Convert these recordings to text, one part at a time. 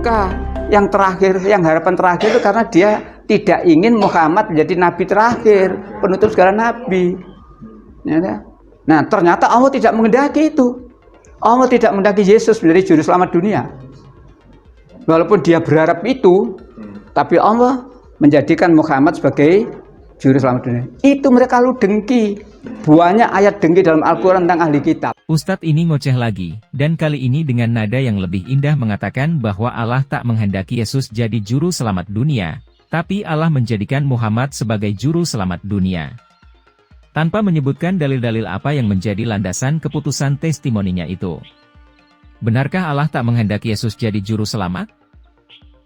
suka yang terakhir, yang harapan terakhir itu karena dia tidak ingin Muhammad menjadi nabi terakhir, penutup segala nabi. Nah, ternyata Allah tidak menghendaki itu. Allah tidak menghendaki Yesus menjadi juru selamat dunia. Walaupun dia berharap itu, tapi Allah menjadikan Muhammad sebagai juru selamat dunia. Itu mereka lu dengki. Banyak ayat dengki dalam Al-Quran tentang ahli kitab. Ustadz ini ngoceh lagi, dan kali ini dengan nada yang lebih indah mengatakan bahwa Allah tak menghendaki Yesus jadi juru selamat dunia, tapi Allah menjadikan Muhammad sebagai juru selamat dunia. Tanpa menyebutkan dalil-dalil apa yang menjadi landasan keputusan testimoninya itu. Benarkah Allah tak menghendaki Yesus jadi juru selamat?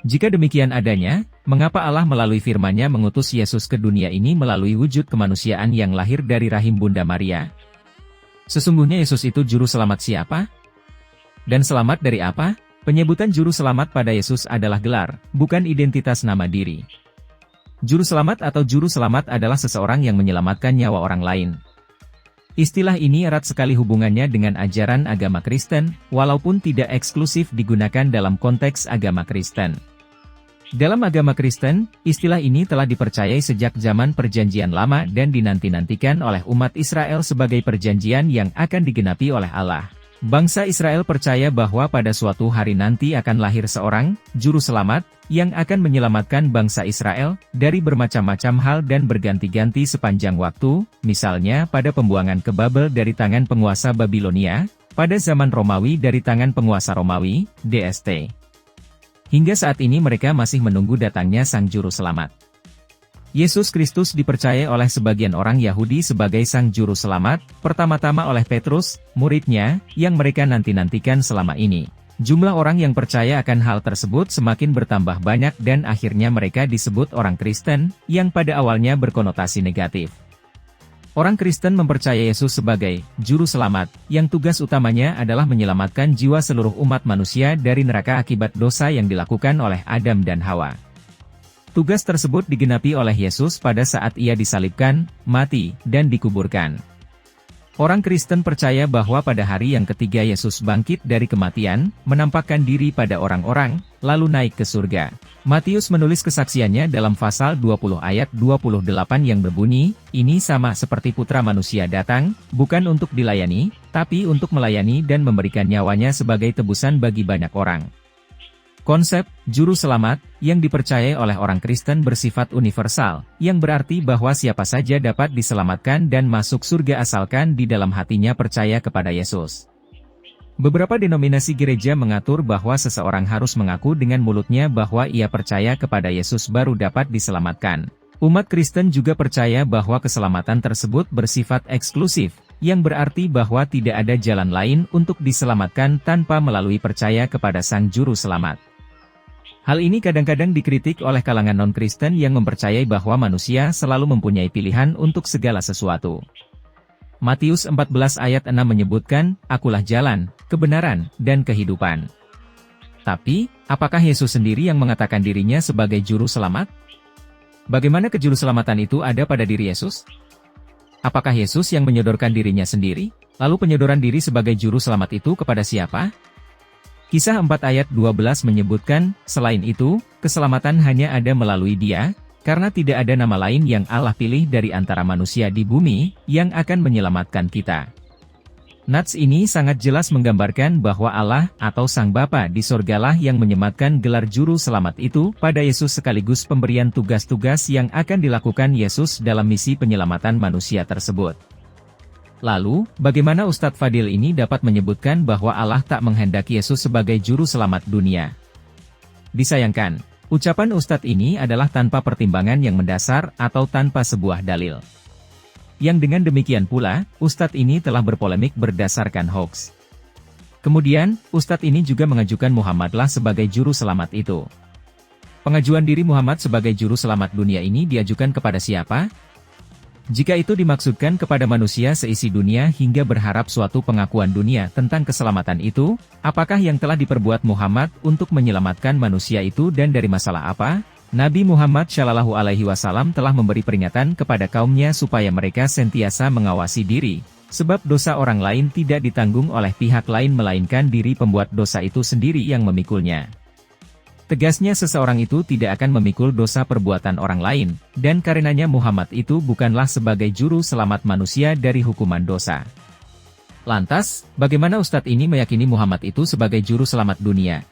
Jika demikian adanya, mengapa Allah melalui firman-Nya mengutus Yesus ke dunia ini melalui wujud kemanusiaan yang lahir dari rahim Bunda Maria? Sesungguhnya Yesus itu juru selamat siapa? Dan selamat dari apa? Penyebutan juru selamat pada Yesus adalah gelar, bukan identitas nama diri. Juru selamat atau juru selamat adalah seseorang yang menyelamatkan nyawa orang lain. Istilah ini erat sekali hubungannya dengan ajaran agama Kristen, walaupun tidak eksklusif digunakan dalam konteks agama Kristen. Dalam agama Kristen, istilah ini telah dipercayai sejak zaman Perjanjian Lama dan dinanti-nantikan oleh umat Israel sebagai perjanjian yang akan digenapi oleh Allah. Bangsa Israel percaya bahwa pada suatu hari nanti akan lahir seorang juru selamat yang akan menyelamatkan bangsa Israel dari bermacam-macam hal dan berganti-ganti sepanjang waktu, misalnya pada pembuangan ke Babel dari tangan penguasa Babilonia, pada zaman Romawi dari tangan penguasa Romawi, DST. Hingga saat ini mereka masih menunggu datangnya Sang Juru Selamat. Yesus Kristus dipercaya oleh sebagian orang Yahudi sebagai Sang Juru Selamat, pertama-tama oleh Petrus, muridnya, yang mereka nanti-nantikan selama ini. Jumlah orang yang percaya akan hal tersebut semakin bertambah banyak dan akhirnya mereka disebut orang Kristen, yang pada awalnya berkonotasi negatif. Orang Kristen mempercayai Yesus sebagai Juru Selamat, yang tugas utamanya adalah menyelamatkan jiwa seluruh umat manusia dari neraka akibat dosa yang dilakukan oleh Adam dan Hawa. Tugas tersebut digenapi oleh Yesus pada saat Ia disalibkan, mati, dan dikuburkan. Orang Kristen percaya bahwa pada hari yang ketiga Yesus bangkit dari kematian, menampakkan diri pada orang-orang, lalu naik ke surga. Matius menulis kesaksiannya dalam pasal 20 ayat 28 yang berbunyi, "Ini sama seperti Putra Manusia datang, bukan untuk dilayani, tapi untuk melayani dan memberikan nyawanya sebagai tebusan bagi banyak orang." Konsep juru selamat yang dipercayai oleh orang Kristen bersifat universal, yang berarti bahwa siapa saja dapat diselamatkan dan masuk surga asalkan di dalam hatinya percaya kepada Yesus. Beberapa denominasi gereja mengatur bahwa seseorang harus mengaku dengan mulutnya bahwa ia percaya kepada Yesus baru dapat diselamatkan. Umat Kristen juga percaya bahwa keselamatan tersebut bersifat eksklusif, yang berarti bahwa tidak ada jalan lain untuk diselamatkan tanpa melalui percaya kepada Sang Juru Selamat. Hal ini kadang-kadang dikritik oleh kalangan non-Kristen yang mempercayai bahwa manusia selalu mempunyai pilihan untuk segala sesuatu. Matius 14 ayat 6 menyebutkan, "Akulah jalan, kebenaran, dan kehidupan." Tapi, apakah Yesus sendiri yang mengatakan dirinya sebagai juru selamat? Bagaimana kejuruselamatan itu ada pada diri Yesus? Apakah Yesus yang menyodorkan dirinya sendiri? Lalu penyodoran diri sebagai juru selamat itu kepada siapa? Kisah 4 ayat 12 menyebutkan, "Selain itu, keselamatan hanya ada melalui Dia, karena tidak ada nama lain yang Allah pilih dari antara manusia di bumi, yang akan menyelamatkan kita." Nats ini sangat jelas menggambarkan bahwa Allah, atau Sang Bapa di sorgalah yang menyematkan gelar juru selamat itu pada Yesus sekaligus pemberian tugas-tugas yang akan dilakukan Yesus dalam misi penyelamatan manusia tersebut. Lalu, bagaimana Ustadz Fadil ini dapat menyebutkan bahwa Allah tak menghendaki Yesus sebagai juru selamat dunia? Disayangkan, ucapan Ustadz ini adalah tanpa pertimbangan yang mendasar atau tanpa sebuah dalil. Yang dengan demikian pula, Ustadz ini telah berpolemik berdasarkan hoax. Kemudian, Ustadz ini juga mengajukan Muhammadlah sebagai juru selamat itu. Pengajuan diri Muhammad sebagai juru selamat dunia ini diajukan kepada siapa? Jika itu dimaksudkan kepada manusia seisi dunia hingga berharap suatu pengakuan dunia tentang keselamatan itu, apakah yang telah diperbuat Muhammad untuk menyelamatkan manusia itu dan dari masalah apa? Nabi Muhammad Shallallahu Alaihi Wasallam telah memberi peringatan kepada kaumnya supaya mereka sentiasa mengawasi diri, sebab dosa orang lain tidak ditanggung oleh pihak lain melainkan diri pembuat dosa itu sendiri yang memikulnya. Tegasnya seseorang itu tidak akan memikul dosa perbuatan orang lain, dan karenanya Muhammad itu bukanlah sebagai juru selamat manusia dari hukuman dosa. Lantas, bagaimana Ustadz ini meyakini Muhammad itu sebagai juru selamat dunia?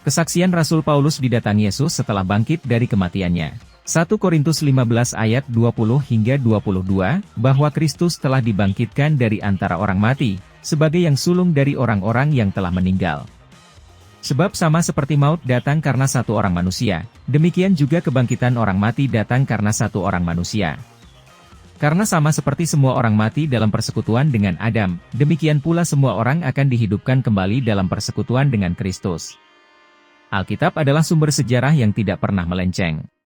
Kesaksian Rasul Paulus didatangi Yesus setelah bangkit dari kematiannya. 1 Korintus 15 ayat 20 hingga 22, bahwa Kristus telah dibangkitkan dari antara orang mati, sebagai yang sulung dari orang-orang yang telah meninggal. Sebab sama seperti maut datang karena satu orang manusia, demikian juga kebangkitan orang mati datang karena satu orang manusia. Karena sama seperti semua orang mati dalam persekutuan dengan Adam, demikian pula semua orang akan dihidupkan kembali dalam persekutuan dengan Kristus. Alkitab adalah sumber sejarah yang tidak pernah melenceng.